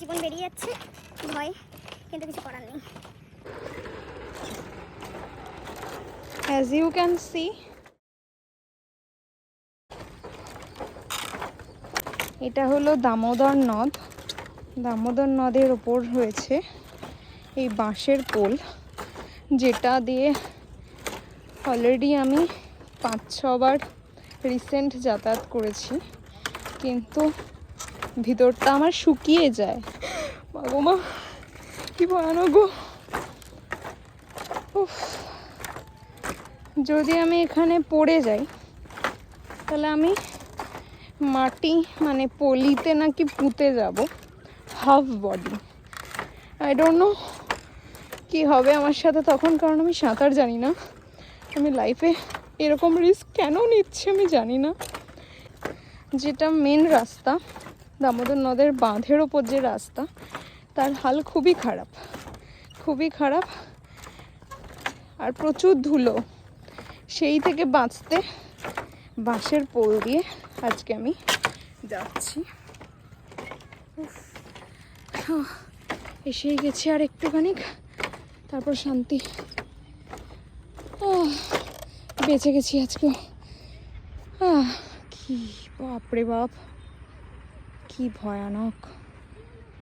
জীবন বেরিয়ে যাচ্ছে ভয়, কিন্তু কিছু করার নেই। As you can see, এটা হলো দামোদর নদ। দামোদর নদের ওপর রয়েছে এই বাঁশের পোল, যেটা দিয়ে অলরেডি আমি 5-6 বার রিসেন্ট যাতায়াত করেছি, কিন্তু ভিতরটা আমার শুকিয়ে যায়। মা কি ভয়ানক গো। উফ, যদি আমি এখানে পড়ে যাই তাহলে আমি মাটি মানে পলিতে নাকি পুঁতে যাব, half body. I don't know কী হবে আমার সাথে তখন, কারণ আমি সাঁতার জানি না। আমি লাইফে এরকম রিস্ক কেন নিচ্ছি আমি জানি না। যেটা মেন রাস্তা, দামোদর নদের বাঁধের ওপর যে রাস্তা, তার হাল খুবই খারাপ, খুবই খারাপ, আর প্রচুর ধুলো। সেই থেকে বাঁচতে বাঁশের পোল দিয়ে আজকে আমি যাচ্ছি। এসেই গেছি আর একটুখানি, তারপর শান্তি। বেঁচে গেছি আজকে। কি বাপরে বাপ, কি ভয়ানক।